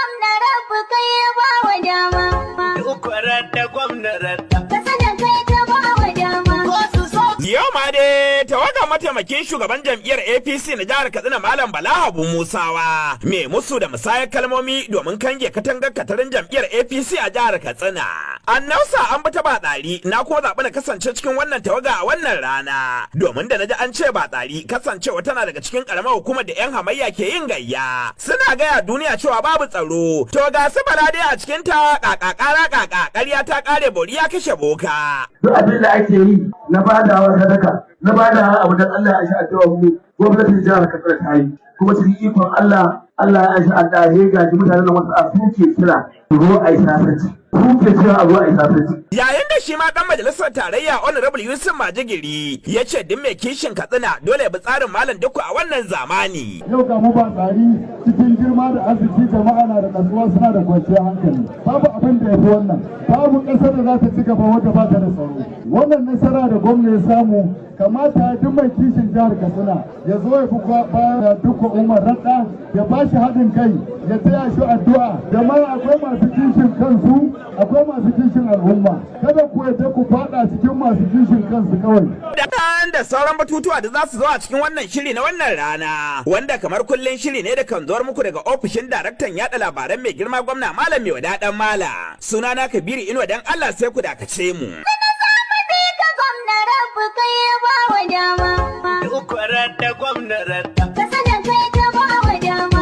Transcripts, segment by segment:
gwamna rabu kai ya ba wa dama. Ukwarar da gwamnarar. Kasa da kai ta ba wa dama. Yau ma dai tawaga mataimakin shugaban jam'iyyar APC na jihar Katsina Malam Bala Habu Musawa mai musu da musayar kalmomi domin kange katangar katarin jam'iyyar APC a jihar Katsina. An nausa an bi ta Batsari na kuma zaɓi na kasance cikin wannan tawaga a wannan rana domin da naji an ce Batsari kasancewa tana daga cikin ƙaramar hukumar da 'yan hamayya ke yin gayya. Suna gaya duniya cewa babu tsaro. To ga su Bala dai a cikin ta ƙaƙa ƙarya ta ƙare bori ya kashe boka. Duk abin da ake yi na badawa sadaka na bada abu dan Allah ya sha addu'a mu gwamnatin jihar Katsina ta yi kuma cikin ikon Allah ya sha addu'a ya gaji mutanen wasu a suke kira zo a yi sasanci suke kira a zo a yi sasanci. Yayin da shi ma dan majalisar tarayya Honorable Yusuf Majigiri ya ce duk mai kishin Katsina dole ya bi tsarin Malam Dikko a wannan zamani. Yau ga mu ba tsari cikin girma da arziki jama'a na da kasuwa suna da kwanciyar hankali. Babu abin da ya fi wannan. Babu ƙasar da za ta ci gaba wadda ba ta da tsaro. Wannan nasara da gwamna ya samu kamata duk mai kishin jihar Katsina ya zo ya fi bayan da Dikko Umar Radda ya ba shi haɗin kai ya taya shi addu'a. Jama'a akwai masu kishin kansu akwai masu kishin al'umma. Kada ku yadda ku faɗa cikin masu kishin kansu kawai. Da sauran batutuwa da za su zo a cikin wannan shiri na wannan rana wanda kamar kullum shiri ne da kan zuwar muku daga ofishin daraktan yada labaran mai girma gwamna Malam Mai Wadadan Mala. Sunana Kabiru Inuwa dan Allah sai ku dakace mu. Gwamna rabu kai ya ba wa dama. Ukwarar da gwamnarar. Kasa da kai ta ba wa dama.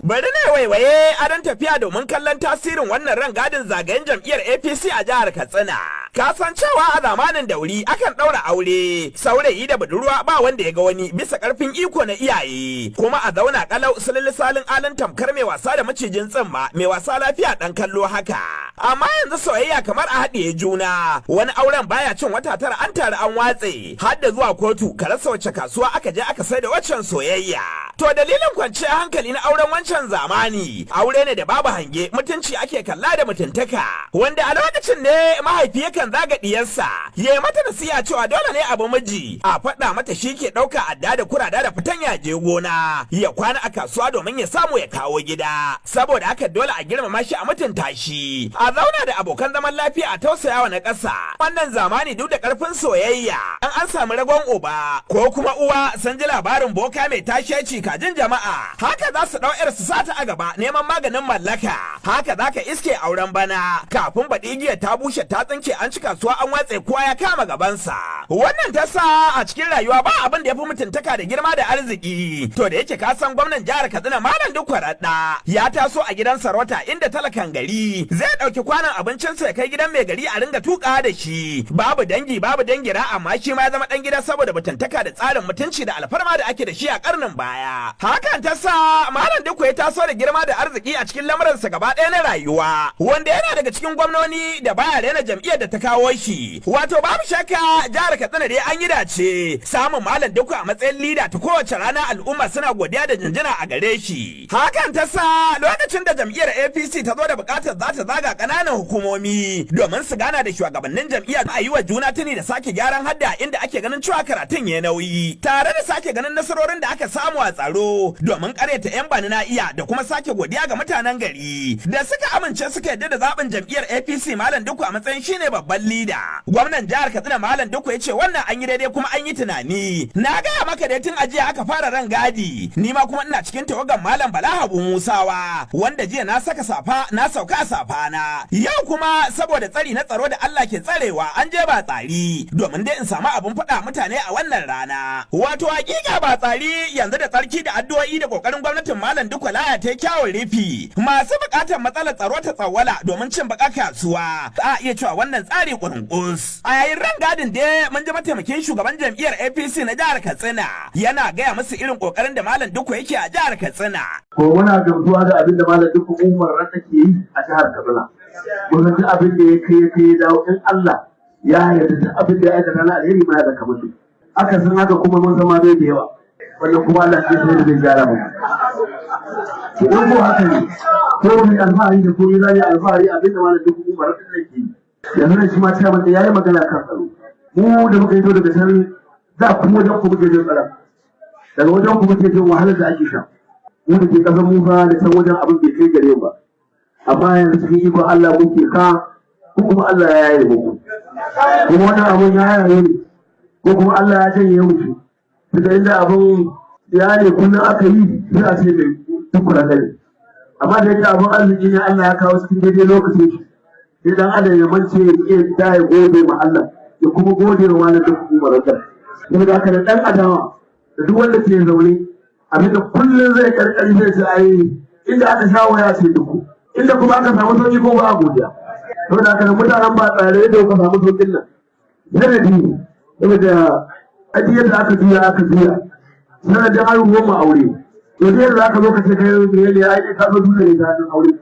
Bari ne waiwaye adon tafiya domin kallon tasirin wannan rangadin zagayen jam'iyyar APC a jihar Katsina. Kasancewa a zamanin dauri akan ɗaura aure, saurayi da budurwa ba wanda ya ga wani bisa ƙarfin iko na iyaye, kuma a zauna kalau salin alin tamkar mai wasa da macijin tsimma, mai wasa lafiya ɗan kallo haka. Amma yanzu soyayya kamar a haɗiye juna, wani auren baya cin wata tara an tare an watse, har da zuwa kotu ka rasa wace kasuwa aka je aka sai da waccan soyayya. To dalilin kwanciyar hankali na auren wancan zamani, aure ne da babu hange mutunci ake kalla da mutuntaka, wanda a lokacin ne mahaifi yakan zaga diyarsa ya mata nasiha cewa dole ne abu miji a faɗa mata shi ke ɗauka adda da kurada da fitan ya je gona ya kwana a kasuwa domin ya samu ya kawo gida, saboda haka dole a girmama shi a mutunta shi, a zauna da abokan zaman lafiya a tausayawa na ƙasa. Wannan zamani duk da ƙarfin soyayya an samu ragon uba ko kuma uwa san ji labarin boka mai tashiyaci kajin jama'a, haka za su ɗau 'yar su sata a gaba neman maganin mallaka, haka za ka iske auren bana kafin baɗi giya ta bushe ta tsinke an ci kasuwa an watse kowa ya kama gabansa. Wannan ta sa a cikin rayuwa ba abin da ya fi mutuntaka da girma da arziki. To da yake ka san gwamnan jihar Katsina Malam Dikko Radda ya taso a gidan sarauta inda talakan gari zai ɗauki kwanon abincinsa ya kai gidan mai gari a ringa tuƙa da shi. Babu dangi babu dangira amma shi ma ya zama ɗan gida saboda mutuntaka da tsarin mutunci da alfarma da ake da shi a ƙarnin baya. Hakan ta sa Malam Dikko ya taso da girma da arziki a cikin lamuransa gaba ɗaya na rayuwa, wanda yana daga cikin gwamnoni da baya rena jam'iyyar da ta kawo shi. Wato babu shakka jihar Katsina dai an yi dace samun Malam Dikko a matsayin lida ta kowace rana al'umma suna godiya da jinjina a gare shi. Hakan ta sa lokacin da jam'iyyar APC ta zo da bukatar za ta zaga ƙananan hukumomi domin su gana da shugabannin jam'iyyar a yi wa juna tuni da sake gyaran hadda inda ake ganin cewa karatun ya nauyi, tare da sake ganin nasarorin da aka samu a tsaro domin ƙaryata 'yan bani na iya da kuma sake godiya ga mutanen gari da suka amince suka yarda da zaɓin jam'iyyar APC Malam Dikko a matsayin shine babban lida. Gwamnan jihar Katsina Malam Dikko ya ce wannan an yi daidai kuma an yi tunani. Na gaya maka dai tun ajiya aka fara ran gadi, ni ma kuma ina cikin tawagan Malam Bala Habu Musawa wanda jiya na saka safa na sauka a safa na. Yau kuma saboda tsari na tsaro da Allah ke tsarewa an je Batsari domin dai in samu abin faɗa mutane a wannan rana. Wato hakika Batsari yanzu da tsarki da addu'o'i da kokarin gwamnatin Malam Dikko laya ta kyawun rufi. Masu bukatar matsalar tsaro ta tsawwala domin cin baka kasuwa. A iya cewa wannan tsari kurunkus. A yayin rangadin da mun ji mataimakin shugaban jam'iyyar APC na jihar Katsina yana gaya musu irin kokarin da Malam Dikko yake a jihar Katsina. Ko muna gamsuwa da abin da Malam Dikko Umar Radda ke yi a jihar Katsina. Mun ji abin da ya kai dawo in Allah ya yarda da abin da ya aikata na alheri ma ya zaka mutu. Aka san haka kuma mun zama bai da yawa. Wannan kuma Allah ke sai da zai gyara mu. Idan ko haka ne ko mai alfahari da ko zai alfahari abin da Malam Dikko Umar Radda ke yi. Yanzu shi ma ta yayi magana kan tsaro. Mu da muka yi daga can za ku wajen ku muke jin tsara. Daga wajen ku muke jin wahalar da ake sha. mu da ke ƙasar Musa da can wajen abin bai kai gare ba amma yanzu cikin ikon Allah muke ka ko kuma Allah ya yaye muku kuma wannan abun ya yaye ne ko kuma Allah ya janye muku daga inda abin ya ne kullum aka yi sai a ce mai tukura gani amma da yake abin arziki ne Allah ya kawo cikin daidai lokacin shi sai dan adam ya mance ya iya da ya gode ma Allah ya kuma gode wa wani duk umarar kuma da aka da dan adawa da duk wanda ke zaune abinda kullum zai karkari zai ce ai inda aka sha waya ce duku inda kuma aka samu sauki ko ba a godiya to da aka da mutanen ba tsare da aka samu saukin nan sanadi saboda ajiyar da aka juya sanadin haihuwar mu aure to da yadda aka zo ka ce kai ne ya yi ka zo dole ne ta hannun aure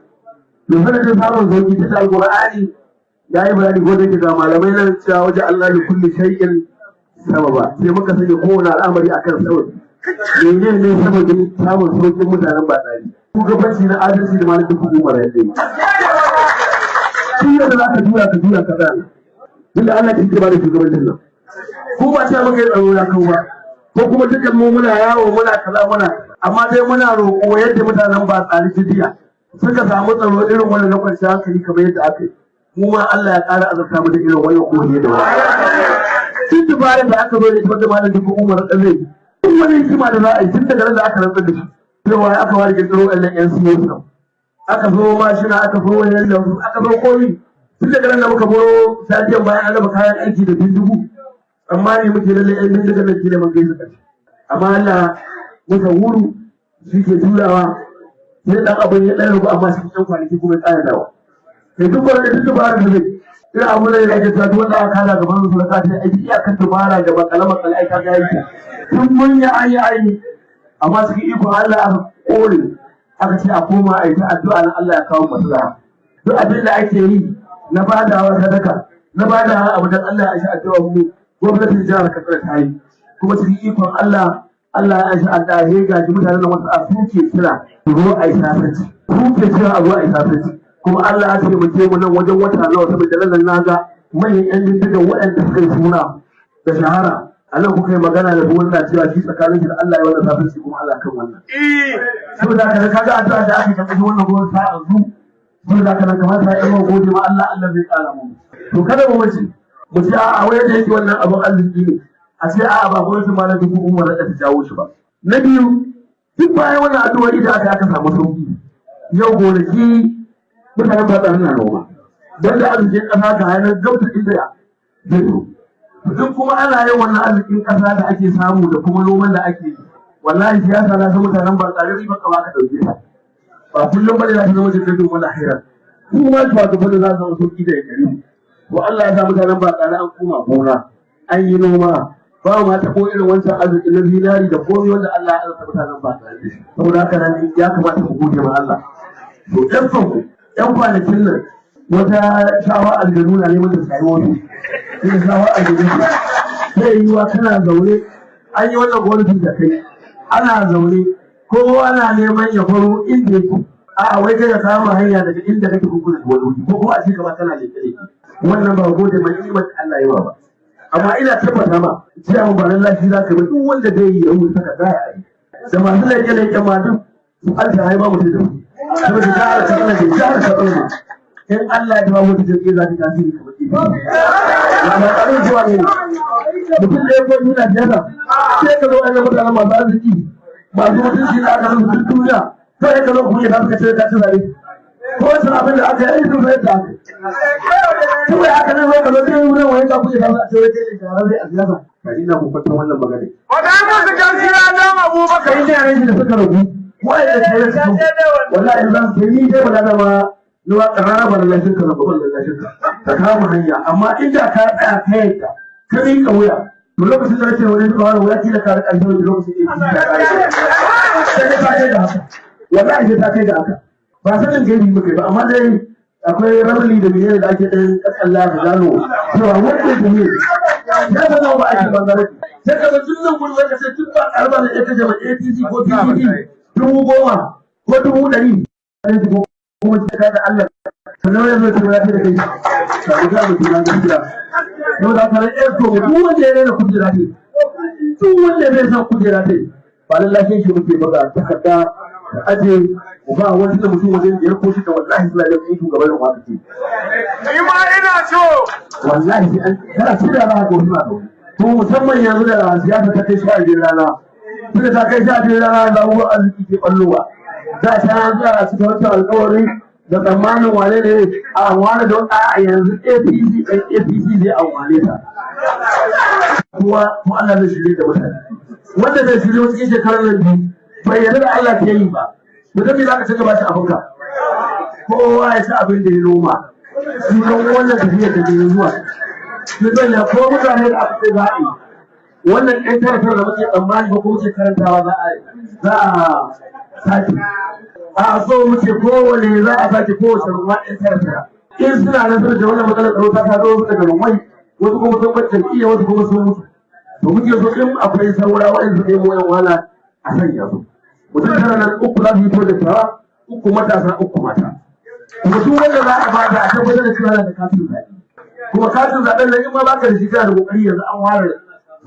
to sanadin samun sauki ta alqur'ani ya yi bayani ko da ke ga malamai nan cewa waje Allah ne kulli shay'in sababa sai muka sanya kowane al'amari akan sababi mene ne sababin samun sauƙin mutanen ba tsari shugabanci na adalci da malamin hukumar yadda yi shi yadda za ka juya ka tsaya tunda Allah ke ba da shugabancin nan ko ba ta maka yi tsaro ya kawo ba ko kuma dukkan mu muna yawo muna kaza muna amma dai muna roƙo yadda mutanen ba tsari jiya suka samu tsaro irin wannan na kwanciyar hankali kamar yadda aka yi mu ma Allah ya ƙara azurta mu da irin wannan kohe da wani duk dubarar da aka zo da ita wanda malamin hukumar zai duk wani hikima da za a yi tun daga nan da aka rantsar da shi cewa aka ware kirkiro ɗan yan siyasa aka zo mashina aka zo wani yanda aka zo komi tun daga nan da muka boro safiyan bayan an raba kayan aiki da bindigu amma ne muke lalle yan bindigar da ke da man gaisa ƙarshe amma Allah muka wuru shi ke turawa sai ɗan abin ya ɗan rubu amma cikin ɗan kwanaki kuma ya tsaya dawa sai duk wani duk dubarar da zai ina abu ne da ake cewa wanda aka kala gaban su da kace ai iyakar dubara da makalama kal ai kaga yake tun mun ya ayi amma cikin iko Allah aka kore aka ce a koma ai ta addu'a na Allah ya kawo maslaha duk abin da ake yi na badawa sadaka na badawa abu dan Allah ya shi addu'a mu gwamnatin jihar Katsina ta yi kuma cikin ikon Allah ya shi addu'a he ga mutanen nan wasu a suke kira zo ai sasanci suke kira a zo ai sasanci kuma Allah ya ce mu je mu nan wajen wata nawa saboda nan na ga manyan yan bindigan waɗanda suka yi suna da shahara a nan kuka yi magana da ruwan na cewa shi tsakanin shi da Allah ya wannan safinci kuma Allah kan wannan. Saboda haka kaga addu'a da aka tafi wannan ruwan ta azu saboda haka nan kamar ta yi gode ma Allah zai kara mu. To kada mu mace mu ce a wai da yake wannan abin arziki ne a ce a ba gwamnatin malamin ko umar da ta jawo shi ba. Na biyu duk bayan wannan addu'o'i da aka samu sauki yau gonaki mutanen ba tsarin na noma don da arzikin ƙasa ga yanar gauta inda ya zai duk kuma ana yin wannan arzikin ƙasa da ake samu da kuma noman da ake yi wallahi siyasa na san mutanen ba tsarin riba kama ka ɗauke ta ba kullum bane za ta zama jirgin wani hairar kuma ba ta bane za ta zama sauƙi da yakari to Allah ya sa mutanen ba tsarin an koma gona an yi noma ba ma ta ko irin wancan arzikin na zinari da komai wanda Allah ya azurta mutanen ba tsarin saboda haka nan ya kamata ku gode ma Allah to ɗan fanku ‘yan kwanakin nan wata shawa aljanu na neman da sayi wasu ina shawa aljanu sai yi wa kana zaune an yi wannan gwamnatin da kai ana zaune kowa na neman ya faro inda yake a wai kai ka samu hanya daga inda kake kunkuna da wani ko kuma a ce gaba kana leke wannan ba gode mai ni'imar Allah yawa ba amma ina tabbata ma cewa ba nan lafi za ka ba duk wanda zai yi rawu saka da ya yi da masu leke ma duk su alta haiba mutum saboda jihar Katsina da jihar Katsina in Allah ya ba mutum jirgi za ta tasiri kamar ke ba ma tsarin zuwa ne mutum da ya ko nuna jihar sai ka zo an yi mutanen masu arziki masu mutunci da aka rufe duk duniya sai ka zo kuma ya tafi kace ka ci zare ko wasu abin da aka yi sun sai ta kuma ya aka nan zo ka zo sai wurin wani ka kuke tafi a ce wai kai da shahararre a siyasa ka ina mu fatan wannan magana Wata musu gaskiya don Abubakar. kai ne yaran da suka rabu wa'anda ta yi su wallahi zan sai ni dai ba da ma nuwa karara ba lallashin ka zaba lallashin ka ka kama hanya amma inda ka tsaya ka yadda ka yi kauya to lokacin da nake wani zuwa wani kila ka rika alheri da lokacin da yake sai ka kai da haka wallahi sai ta kai da haka ba sanin gaibi muke ba amma dai akwai rabali da biyar da ake ɗan kasalla da gano cewa wannan ne ya zama ba ake bangare sai ka ga tun nan gurin wanda sai tun ba karba da ita jama'a ATC ko PDP 10,000 ko 100,000 kuma sai ka ga Allah sannan ya zo ya fi da kai ba ga mutum na gaskiya yau da kare ɗaya to duk wanda ya rena kujera ce duk wanda bai san kujera ce ba lallai shi muke ba ga takarda aje ku ba wani da mutum wajen biyar ko shi da wallahi suna da kai shugaban wata ce. Ni ma ina so. Wallahi sai an kana shirya ba ko suna da to musamman yanzu da siyasa ta kai shi a rana. Tunda ta kai shi a rana da uwa arziki ke ballowa. Za ta yanzu a cikin wata alƙawari da tsammanin wane ne a wane don a yanzu APC ɗan APC zai amfane ta. Kuma ko Allah zai shirye da mutane. Wanda zai shirye wasu shekarar nan biyu bai yarda da Allah ke yi ba. Mutum ne za ka cika ba shi abinka. Kowa ya ci abin da ya noma. Shi kan wannan tafiyar da ke zuwa. Shi zan ya ko mutane da aka ce za a yi. Wannan ɗan taratar da muke tsammani ba ko muke karantawa za a sake. A so muke kowane za a sake kowace ruwa ɗan taratar. In suna nan da wannan matsalar tsaro ta zo wasu daga mai wasu kuma sun bar jam'iyya wasu kuma sun mutu. To muke so in akwai saura waɗanda su nemo yan wahala a sanya su. Mutum tara nan uku za su yi to da tawa uku matasa uku mata. Kuma duk wanda za a bada a tabbatar da cewa da katin zaɓe. Kuma katin zaɓen nan in ma baka da shi kana da kokari yanzu an ware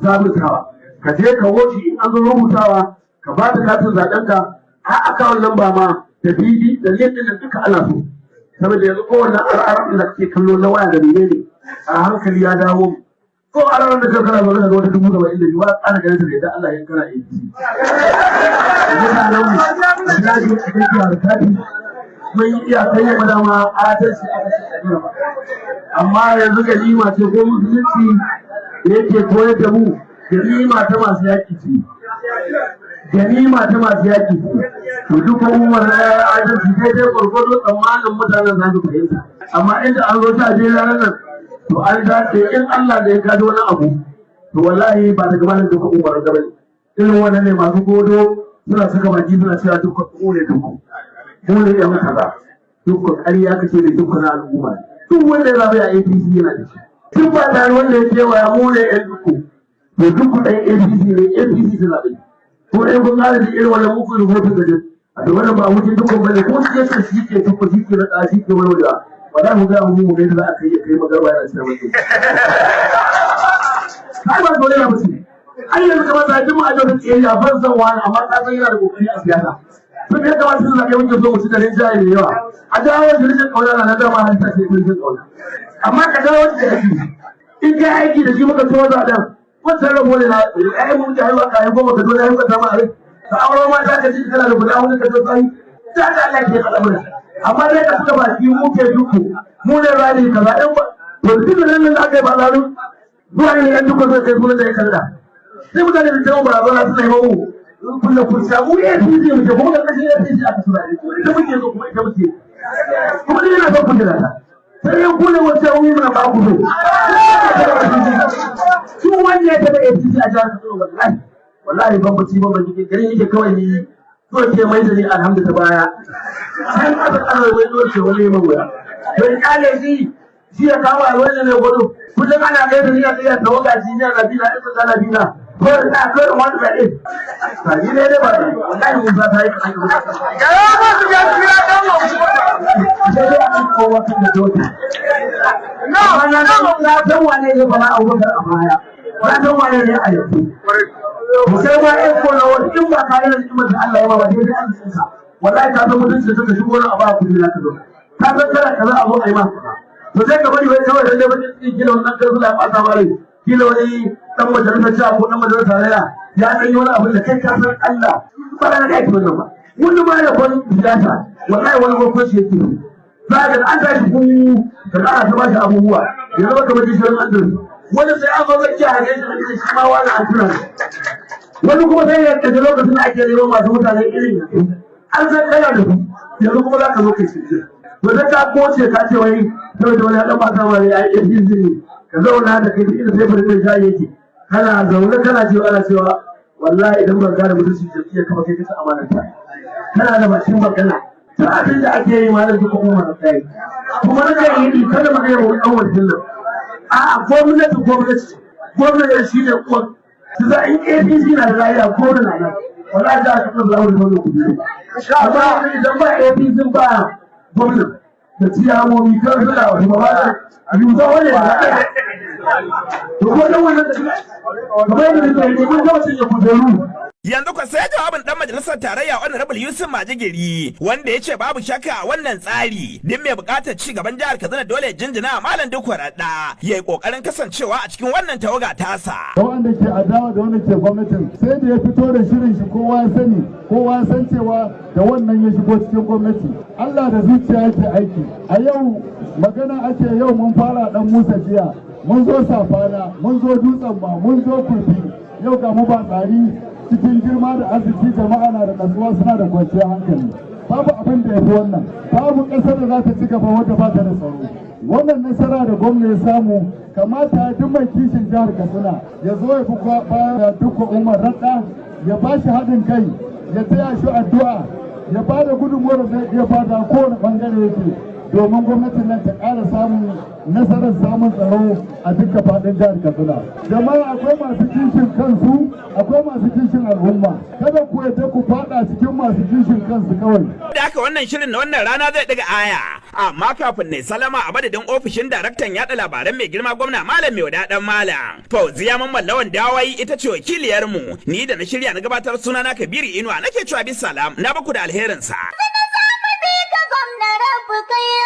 zabutawa. Ka je ka woci in an zo rubutawa ka ba da katin zaɓen ka a akawun lamba ma da bibi da link ɗin duka ana so. Saboda yanzu kowanne al'arar da kake kallo na waya da menene a hankali ya dawo ko a ranar da kana zo daga wata 70,000 ba ana ganin ta da yadda Allah ya kana APC. Mutanen mu da ji a cikin harkati mun yi iyakai ya madama adalci a cikin ba. Amma yanzu ganima ce ko musulunci yake koyar da mu ganima ta masu yaƙi ce. Ganima ta masu yaƙi ce. To duk umar adalci sai dai gwargwado tsammanin mutanen za su fahimta. Amma inda an zo ta je ranar nan to an dace in Allah da ya kaji wani abu to wallahi ba daga malam duka umar gaba ne irin wannan ne masu godo suna saka baki suna cewa duka ne duku mu ne ya muka ba duka ƙarya kace da duka na al'umma duk wanda ya zaɓi a APC yana da shi duk ba tare wanda ya kewaya mu ne yan duku to duku ɗan APC ne APC su zaɓi ko ɗan kun ƙara da irin wannan muku rubutun gajin a to wannan ba mutum dukkan bane ko shi ke duka shi ke na ƙashi ke wani da ba za mu ga mu ga da za a kai magarba yana cikin mutum. Kai ba dole na mutum. Ai yanzu kamar da jama'a da take yi a ban san wani amma ka san yana da kokari a siyasa. Sun ya kamata su zaɓe muke so mu ci da rinjaye mai yawa. A dawo da rinjaye kauna na dama halitta ce rinjaye kauna. Amma ka dawo da aiki. In ka aiki da shi muka so zaɓen. Wancan rabo ne na ai mun da haihuwa ka haihuwa ka dole haihuwa ta ma a rai. Ka aure ma ta ka ci kana da guda wani ka zo tsayi. Ta da Allah ke faɗa mana. Amma dai ka suka baki mu ke duku mu ne rani kaza ɗan ba to duk da nan aka yi ba zaru zuwa ne yan duka zai kai sunan da ya kalla sai mutane da tawo barazana suna yi mamu in kulle kursa mu ya fi zai muke kuma da kashin ya fi zai aka suna ne kuma ita muke so kuma ita muke kuma ni yana son kulle ta sai yan kulle wacce wani mana ba ku so su wanda ya taɓa APC a jihar Kaduna wallahi bambanci garin yake kawai ni ko ce mai da ni alhamdu ta baya sai aka tsara wai doke wani mai wuya to in kale shi ya kawo wani ne gudu kullum ana kai da ni a tsaya da waga shi ne Nabila ibn Nabila ko da kai wani da din sai ne da ba wallahi mun sa tai kai ga ba su ga kira dan mu sai da an ko wata da doke na san wane ne ba na Abubakar a baya ba san wane ne a yau sai ma in ko na wani in ba ka yi rigimar da Allah ya ba dai an tsinsa wallahi ka san mutunci da suka shigo na a ba ku ne ka zo ka san kana kaza abu ai ma to sai ka bari wai kawai dan da bakin cikin kila wannan karfi da ba ta bare kila wani dan majalisar ta ko dan majalisar tarayya ya dan yi wani abu da kai ka san Allah ba da kai wannan ba wani ma ya kon siyasa wallahi wani gwamnati shi yake za ka an tashi ku da ana ta ba shi abubuwa yanzu baka bace shirin andrew wani sai an zo zai a gaisa da shi ma wani an tura wani kuma sai ya kaji lokacin da ake neman masu mutane irin an san kana da su yanzu kuma za ka zo kai shirye to da ka koce ka ce wai saboda wani dan mata wani ya yi izini ka zauna da kai inda sai bari kai yake kana zaune kana cewa ana cewa wallahi idan ban gane mutunci jam'iyyar kama kai ka amanar ta kana da bashin magana ta abin da ake yi ma da duka umar da kai kuma na kan yi kada magana wa dan wajen nan a gwamnati shi ne kuwa su za in APC na da lafiya ko na nan wallahi za a taɓa zawo da wani kuɗi amma idan ba APC ba gwamnati da ciyamomi kan suna wasu ba a yi musa wani ba to ko dan wannan da kamar yadda ne mun ga wasu ya kujeru Yanzu kwa sai jawabin dan majalisar tarayya Honorable Yusuf Majigiri wanda ya ce babu shakka a wannan tsari din mai bukatar ci gaban jihar Katsina dole jinjina Malam Dikko Radda yayi kokarin kasancewa a cikin wannan tawaga tasa. Da wanda ke adawa da wanda ke gwamnatin sai da ya fito da shirin shi kowa ya sani kowa ya san cewa da wannan ya shigo cikin gwamnati. Allah da zuciya yake aiki. A yau magana ake yau mun fara dan Musa jiya mun zo Safana mun zo Dutsen ma mun zo Kurfi yau ga mu ba tsari cikin girma da arziki jama'a na da kasuwa suna da kwanciyar hankali babu abin da ya fi wannan babu ƙasar da za ta ci gaba wadda ba ta da tsaro wannan nasara da gwamna ya samu kamata duk mai kishin jihar Katsina ya zo ya fi bayan da Dikko Umar Radda ya ba shi haɗin kai ya taya shi addu'a ya ba da gudunmuwar da zai iya bada kowane ɓangare yake domin gwamnatin nan ta ƙara samun nasarar samun tsaro a duka faɗin jihar Katsina. Jama'a akwai masu kishin kansu, akwai masu kishin al'umma. Kada ku yadda ku faɗa cikin masu kishin kansu kawai. Da haka wannan shirin na wannan rana zai daga aya. Amma kafin ne salama a madadin ofishin daraktan yaɗa labaran mai girma gwamna Malam Maiwada Malam. Fauziya Mamman Lawan Dawai ita ce wakiliyarmu. Ni da na shirya na gabatar sunana Kabiru Inuwa nake cewa bisalam na baku da alherinsa. Gwamna rabu kai